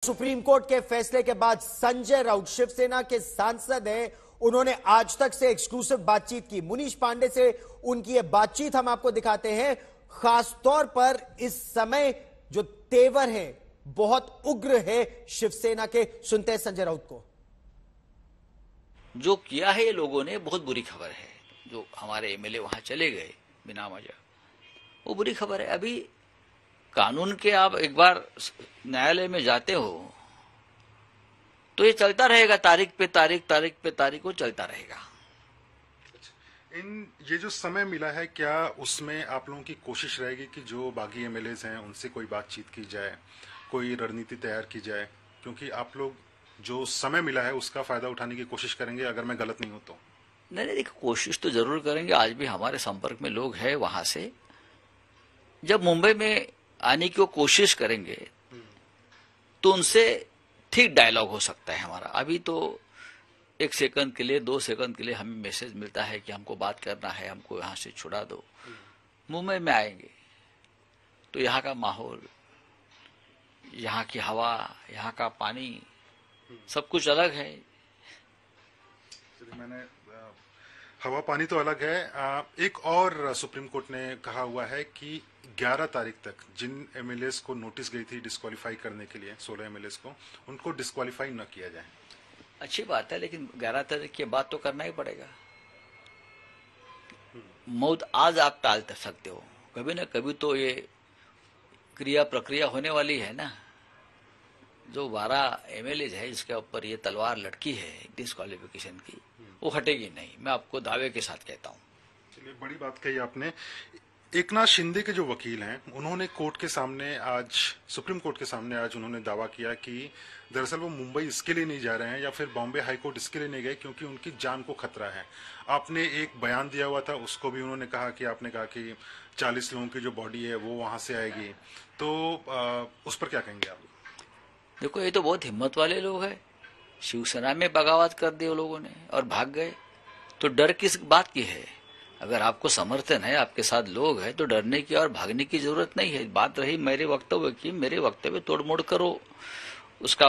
Supreme court के फैसले के बाद संजय राउत शिवसेना के सांसद हैं, उन्होंने आज तक से एक्सक्लूसिव बातचीत की। मुनीष पांडे से उनकी ये बातचीत हम आपको दिखाते हैं। खासतौर पर इस समय जो तेवर है बहुत उग्र है शिवसेना के। सुनते हैं संजय राउत को। जो किया है ये लोगों ने बहुत बुरी खबर है। जो हमारे एमएलए वहां चले गए बिना वजह, वो बुरी खबर है। अभी कानून के आप एक बार न्यायालय में जाते हो तो ये चलता रहेगा, तारीख पे तारीख वो चलता रहेगा। ये जो समय मिला है, क्या उसमें आप लोगों की कोशिश रहेगी कि जो बागी एमएलएज हैं उनसे कोई बातचीत की जाए, कोई रणनीति तैयार की जाए? क्योंकि आप लोग जो समय मिला है उसका फायदा उठाने की कोशिश करेंगे, अगर मैं गलत नहीं हूं तो। नहीं, देखो कोशिश तो जरूर करेंगे। आज भी हमारे संपर्क में लोग हैं वहां से। जब मुंबई में आने की वो कोशिश करेंगे तो उनसे ठीक डायलॉग हो सकता है हमारा। अभी तो 1 सेकंड के लिए 2 सेकंड के लिए हमें मैसेज मिलता है कि हमको बात करना है, हमको यहां से छुड़ा दो। मुंबई में आएंगे तो यहाँ का माहौल, यहाँ की हवा, यहाँ का पानी, सब कुछ अलग है। मैंने हवा पानी तो अलग है। एक और सुप्रीम कोर्ट ने कहा हुआ है कि 11 तारीख तक जिन एमएलएस को नोटिस गई थी डिस्क्वालीफाई करने के लिए, 16 एमएलएस को, उनको डिस्क्वालीफाई न किया जाए। अच्छी बात है, लेकिन 11 तारीख के बाद तो करना ही पड़ेगा। मौत आज आप टाल सकते हो, कभी ना कभी तो ये क्रिया प्रक्रिया होने वाली है ना। जो 12 एमएलए है जिसके ऊपर ये तलवार लटकी है डिस्क्वालिफिकेशन की, वो हटेगी नहीं, मैं आपको दावे के साथ कहता हूँ। चलिए, बड़ी बात कही आपने। एकनाथ शिंदे के जो वकील हैं, उन्होंने कोर्ट के सामने आज, सुप्रीम कोर्ट के सामने आज उन्होंने दावा किया कि दरअसल वो मुंबई इसके लिए नहीं जा रहे हैं या फिर बॉम्बे हाईकोर्ट इसके लिए नहीं गए क्योंकि उनकी जान को खतरा है। आपने एक बयान दिया हुआ था, उसको भी उन्होंने कहा कि आपने कहा कि 40 लोगों की जो बॉडी है वो वहां से आएगी, तो उस पर क्या कहेंगे आप? देखो, ये तो बहुत हिम्मत वाले लोग हैं। शिवसेना में बगावत कर दी वो लोगों ने और भाग गए, तो डर किस बात की है? अगर आपको समर्थन है, आपके साथ लोग हैं, तो डरने की और भागने की जरूरत नहीं है। बात रही मेरे वक्तव्य की, मेरे वक्तव्य तोड़ मोड़ करो उसका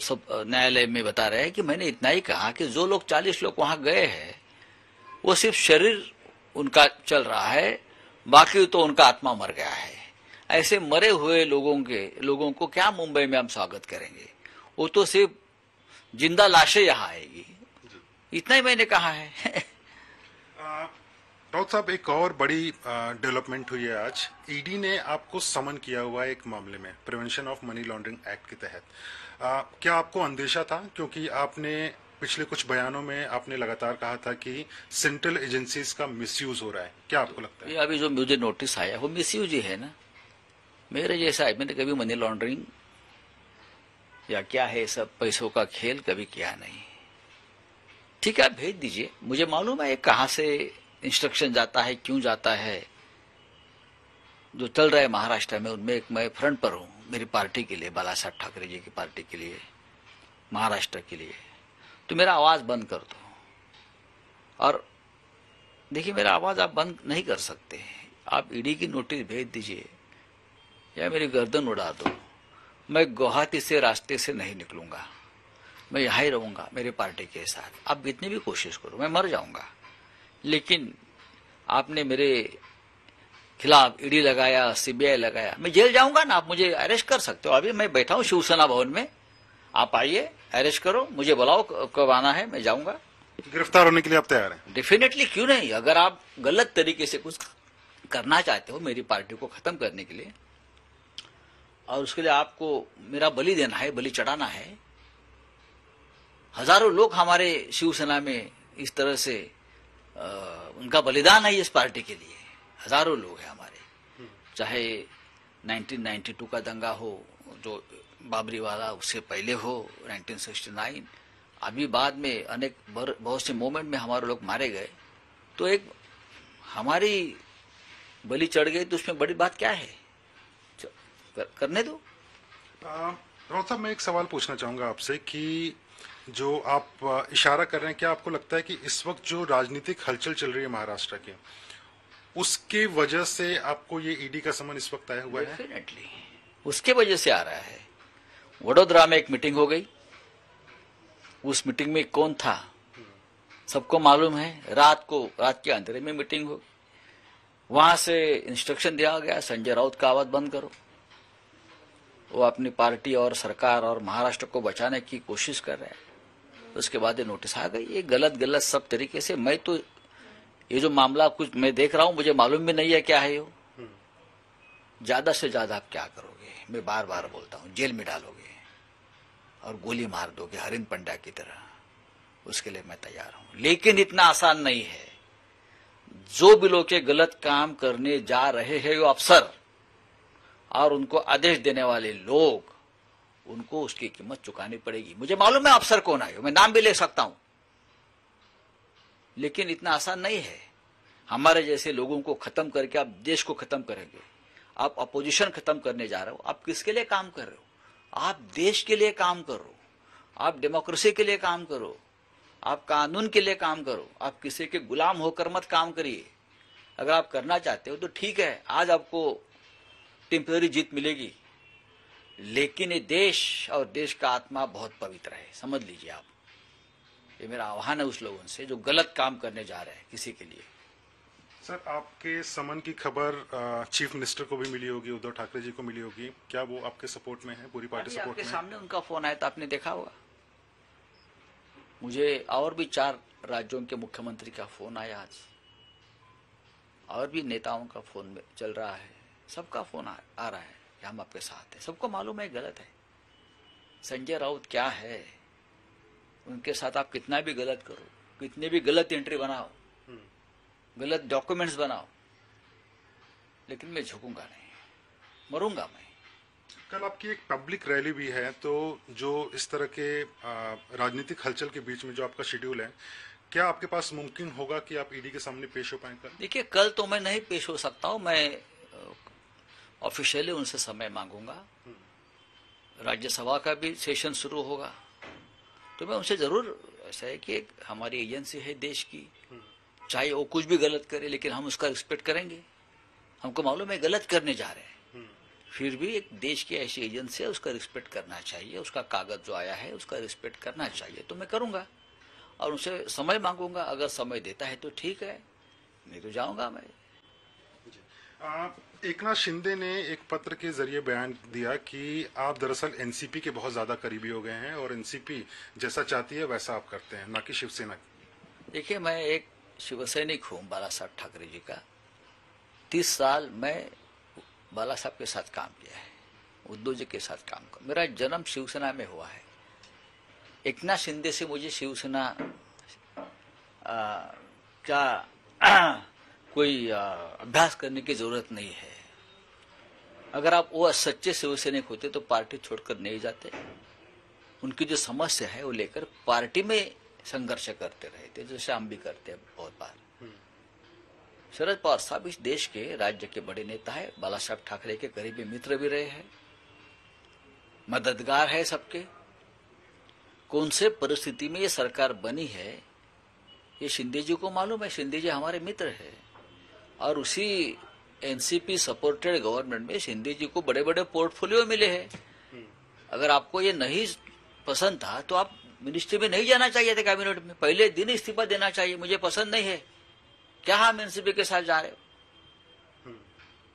सब न्यायालय में बता रहे हैं कि मैंने इतना ही कहा कि जो लोग 40 लोग वहां गए हैं वो सिर्फ शरीर उनका चल रहा है, बाकी तो उनका आत्मा मर गया है। ऐसे मरे हुए लोगों को क्या मुंबई में हम स्वागत करेंगे? वो तो सिर्फ जिंदा लाशें यहाँ आएगी। इतना ही मैंने कहा है। राउत साहब, एक और बड़ी डेवलपमेंट हुई है आज। ईडी ने आपको समन किया हुआ है एक मामले में, prevention of money laundering act के तहत। क्या आपको अंदेशा था? क्योंकि आपने पिछले कुछ बयानों में आपने लगातार कहा था कि सेंट्रल एजेंसीज का मिसयूज हो रहा है। क्या आपको लगता है? ये अभी जो मुझे नोटिस आया वो मिसयूज ही है ना। मेरे जैसा है, मैंने कभी मनी लॉन्ड्रिंग या क्या है सब पैसों का खेल कभी किया नहीं। ठीक है, आप भेज दीजिए, मुझे मालूम है कहां से इंस्ट्रक्शन जाता है, क्यों जाता है। जो चल रहा है महाराष्ट्र में, उनमें एक मैं फ्रंट पर हूं मेरी पार्टी के लिए, बाला साहब ठाकरे जी की पार्टी के लिए, महाराष्ट्र के लिए। तो मेरा आवाज बंद कर दो। और देखिए, मेरा आवाज आप बंद नहीं कर सकते। आप ईडी की नोटिस भेज दीजिए या मेरी गर्दन उड़ा दो, मैं गुवाहाटी से रास्ते से नहीं निकलूंगा, मैं यहां ही रहूंगा मेरे पार्टी के साथ। आप कितनी भी कोशिश करो, मैं मर जाऊंगा, लेकिन आपने मेरे खिलाफ ईडी लगाया, सीबीआई लगाया, मैं जेल जाऊंगा ना। आप मुझे अरेस्ट कर सकते हो। अभी मैं बैठा हूं शिवसेना भवन में, आप आइए, अरेस्ट करो, मुझे बुलाओ, कब आना है, मैं जाऊंगा। गिरफ्तार होने के लिए आप तैयार हैं? डेफिनेटली, क्यों नहीं। अगर आप गलत तरीके से कुछ करना चाहते हो मेरी पार्टी को खत्म करने के लिए, और उसके लिए आपको मेरा बलि देना है, बलि चढ़ाना है। हजारों लोग हमारे शिवसेना में इस तरह से उनका बलिदान है इस पार्टी के लिए। हजारों लोग हैं हमारे, चाहे 1992 का दंगा हो, जो बाबरी वाला, उससे पहले हो 1969, अभी बाद में अनेक बहुत से मोमेंट में हमारे लोग मारे गए। तो एक हमारी बलि चढ़ गई, तो उसमें बड़ी बात क्या है? करने दो। राउत साहब, मैं एक सवाल पूछना चाहूंगा आपसे कि जो आप इशारा कर रहे हैं, क्या आपको लगता है कि इस वक्त जो राजनीतिक हलचल चल रही है महाराष्ट्र की, उसके वजह से आपको ये ईडी का समन इस वक्त आया हुआ है? डेफिनेटली उसके वजह से आ रहा है। वडोदरा में एक मीटिंग हो गई। उस मीटिंग में कौन था सबको मालूम है। रात के अंधेरे में मीटिंग हो गई। वहां से इंस्ट्रक्शन दिया गया संजय राउत का आवाज बंद करो। वो अपनी पार्टी और सरकार और महाराष्ट्र को बचाने की कोशिश कर रहे हैं। उसके बाद ये नोटिस आ गई। ये गलत सब तरीके से। मैं तो ये जो मामला कुछ मैं देख रहा हूं, मुझे मालूम भी नहीं है क्या है ये। ज्यादा से ज्यादा आप क्या करोगे, मैं बार बार बोलता हूं, जेल में डालोगे और गोली मार दोगे हरिन पंड्या की तरह, उसके लिए मैं तैयार हूं। लेकिन इतना आसान नहीं है। जो भी लोग के गलत काम करने जा रहे हैं वो अफसर और उनको आदेश देने वाले लोग, उनको उसकी कीमत चुकानी पड़ेगी। मुझे मालूम है अफसर कौन है, मैं नाम भी ले सकता हूं, लेकिन इतना आसान नहीं है। हमारे जैसे लोगों को खत्म करके आप देश को खत्म करेंगे। आप अपोजिशन खत्म करने जा रहे हो। आप किसके लिए काम कर रहे हो? आप देश के लिए काम करो, आप डेमोक्रेसी के लिए काम करो, आप कानून के लिए काम करो। आप किसी के गुलाम होकर मत काम करिए। अगर आप करना चाहते हो तो ठीक है, आज आपको टेम्पररी जीत मिलेगी, लेकिन ये देश और देश का आत्मा बहुत पवित्र है, समझ लीजिए आप। ये मेरा आह्वान है उस लोगों से जो गलत काम करने जा रहे हैं किसी के लिए। सर, आपके समन की खबर चीफ मिनिस्टर को भी मिली होगी, उद्धव ठाकरे जी को मिली होगी। क्या वो आपके सपोर्ट में है, पूरी पार्टी सपोर्ट में आपके है? सामने उनका फोन आया था, आपने देखा होगा। मुझे और भी 4 राज्यों के मुख्यमंत्री का फोन आया आज, और भी नेताओं का फोन में चल रहा है। सबका फोन आ रहा है कि हम आपके साथ हैं। सबको मालूम है गलत है। संजय राउत क्या है, उनके साथ आप कितना भी गलत करो, कितनी भी गलत एंट्री बनाओ, गलत डॉक्यूमेंट्स बनाओ, लेकिन मैं झुकूंगा नहीं, मरूंगा मैं। कल आपकी एक पब्लिक रैली भी है, तो जो इस तरह के राजनीतिक हलचल के बीच में जो आपका शेड्यूल है, क्या आपके पास मुमकिन होगा कि आप ईडी के सामने पेश हो पाए कल? देखिए, कल तो मैं नहीं पेश हो सकता हूं। मैं ऑफिशियली उनसे समय मांगूंगा। राज्यसभा का भी सेशन शुरू होगा, तो मैं उनसे जरूर, ऐसा है कि हमारी एजेंसी है देश की, चाहे वो कुछ भी गलत करे, लेकिन हम उसका रिस्पेक्ट करेंगे। हमको मालूम है गलत करने जा रहे हैं, फिर भी एक देश की ऐसी एजेंसी है, उसका रिस्पेक्ट करना चाहिए। उसका कागज जो आया है उसका रिस्पेक्ट करना चाहिए। तो मैं करूंगा और उनसे समय मांगूंगा। अगर समय देता है तो ठीक है, नहीं तो जाऊंगा मैं। एकनाथ शिंदे ने एक पत्र के जरिए बयान दिया कि आप दरअसल एनसीपी के बहुत ज्यादा करीबी हो गए हैं और एनसीपी जैसा चाहती है वैसा आप करते हैं, ना कि शिवसेना। देखिए, मैं एक शिवसैनिक हूं बाला साहब ठाकरे जी का। 30 साल मैं बाला साहब के साथ काम किया है, उद्धव जी के साथ काम किया। मेरा जन्म शिवसेना में हुआ है। एकनाथ शिंदे से मुझे शिवसेना का कोई अभ्यास करने की जरूरत नहीं है। अगर आप वो सच्चे शिवसैनिक होते तो पार्टी छोड़कर नहीं जाते। उनकी जो समस्या है वो लेकर पार्टी में संघर्ष करते रहे थे, जैसे हम भी करते हैं बहुत बार। शरद पवार साहब इस देश के राज्य के बड़े नेता है, बाला साहब ठाकरे के करीबी मित्र भी रहे हैं, मददगार है सबके। कौन से परिस्थिति में ये सरकार बनी है ये शिंदे जी को मालूम है। शिंदे जी हमारे मित्र है और उसी एनसीपी सपोर्टेड गवर्नमेंट में शिंदे जी को बड़े बड़े पोर्टफोलियो मिले हैं। अगर आपको ये नहीं पसंद था तो आप मिनिस्ट्री में नहीं जाना चाहिए थे, कैबिनेट में पहले दिन इस्तीफा देना चाहिए। मुझे पसंद नहीं है, क्या हम एनसीपी के साथ जा रहे हो?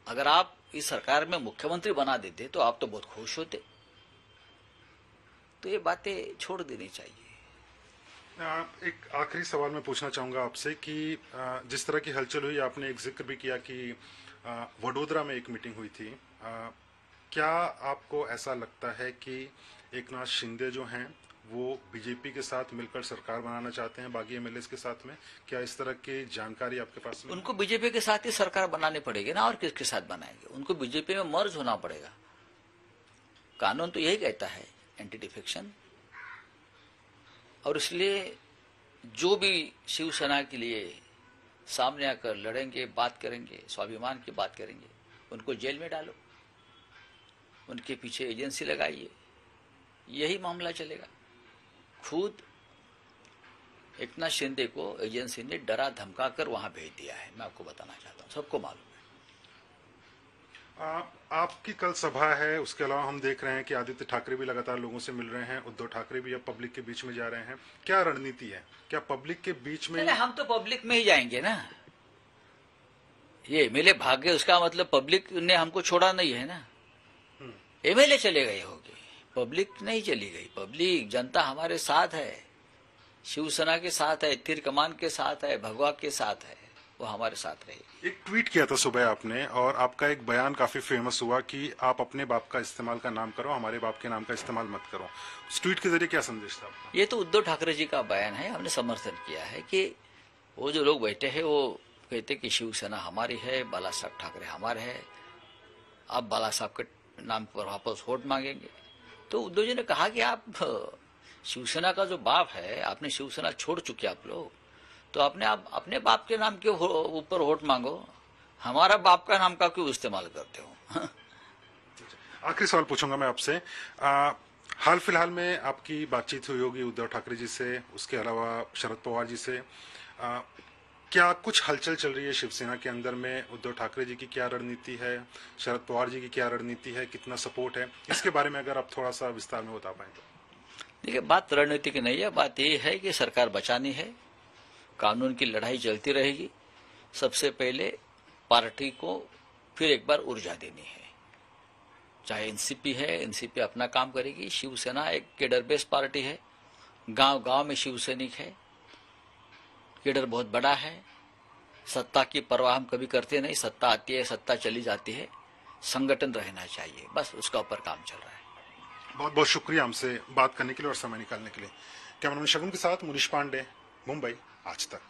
अगर आप इस सरकार में मुख्यमंत्री बना देते तो आप तो बहुत खुश होते। तो ये बातें छोड़ देनी चाहिए। एक आखिरी सवाल मैं पूछना चाहूंगा आपसे कि जिस तरह की हलचल हुई, आपने एक जिक्र भी किया कि वडोदरा में एक मीटिंग हुई थी। क्या आपको ऐसा लगता है कि एकनाथ शिंदे जो हैं वो बीजेपी के साथ मिलकर सरकार बनाना चाहते हैं बागी एमएलए के साथ में? क्या इस तरह की जानकारी आपके पास में? उनको बीजेपी के साथ ही सरकार बनानी पड़ेगी ना, और किसके साथ बनाएंगे? उनको बीजेपी में मर्ज होना पड़ेगा। कानून तो यही कहता है, एंटी डिफेक्शन। और इसलिए जो भी शिवसेना के लिए सामने आकर लड़ेंगे, बात करेंगे, स्वाभिमान की बात करेंगे, उनको जेल में डालो, उनके पीछे एजेंसी लगाइए, यही मामला चलेगा। खुद एकनाथ शिंदे को एजेंसी ने डरा धमका कर वहां भेज दिया है, मैं आपको बताना चाहता हूं, सबको मालूम आपकी कल सभा है, उसके अलावा हम देख रहे हैं कि आदित्य ठाकरे भी लगातार लोगों से मिल रहे हैं, उद्धव ठाकरे भी अब पब्लिक के बीच में जा रहे हैं। क्या रणनीति है? क्या पब्लिक के बीच में? हम तो पब्लिक में ही जाएंगे ना। ये एमएलए भाग गए उसका मतलब पब्लिक ने हमको छोड़ा नहीं है ना। एमएलए चले गए होंगे, पब्लिक नहीं चली गई। पब्लिक जनता हमारे साथ है, शिवसेना के साथ है, तीर कमान के साथ है, भगवा के साथ है, वो हमारे साथ रहे। एक ट्वीट किया था सुबह आपने, और आपका एक बयान काफी फेमस हुआ कि आप अपने बाप का इस्तेमाल का नाम करो, हमारे बाप के नाम का इस्तेमाल मत करो। उस ट्वीट के जरिए क्या संदेश था आपका? ये तो उद्धव ठाकरे जी का बयान है। हमने समर्थन किया है कि वो जो लोग बैठे हैं वो कहते कि शिवसेना हमारी है, बाला साहब ठाकरे हमारे है, आप बाला साहब के नाम पर वापस वोट मांगेंगे। तो उद्धव जी ने कहा कि आप शिवसेना का जो बाप है, आपने शिवसेना छोड़ चुके आप लोग, तो आपने आप अपने बाप के नाम के ऊपर वोट मांगो, हमारा बाप का नाम का क्यों इस्तेमाल करते हो? आखिरी सवाल पूछूंगा मैं आपसे। हाल फिलहाल में आपकी बातचीत हुई होगी उद्धव ठाकरे जी से, उसके अलावा शरद पवार जी से। क्या कुछ हलचल चल रही है शिवसेना के अंदर में? उद्धव ठाकरे जी की क्या रणनीति है, शरद पवार जी की क्या रणनीति है, कितना सपोर्ट है, इसके बारे में अगर आप थोड़ा सा विस्तार में बता पाएं तो। देखिए, बात रणनीति की नहीं है, बात ये है कि सरकार बचानी है, कानून की लड़ाई चलती रहेगी। सबसे पहले पार्टी को फिर एक बार ऊर्जा देनी है। चाहे एनसीपी है, एनसीपी अपना काम करेगी। शिवसेना एक केडर बेस्ड पार्टी है, गांव गांव में शिवसैनिक है, केडर बहुत बड़ा है। सत्ता की परवाह हम कभी करते नहीं, सत्ता आती है, सत्ता चली जाती है, संगठन रहना चाहिए, बस उसका ऊपर काम चल रहा है। बहुत बहुत शुक्रिया हमसे बात करने के लिए और समय निकालने के लिए। कैमरामैन शगुन के साथ मुनीश पांडे, मुंबई आज तक।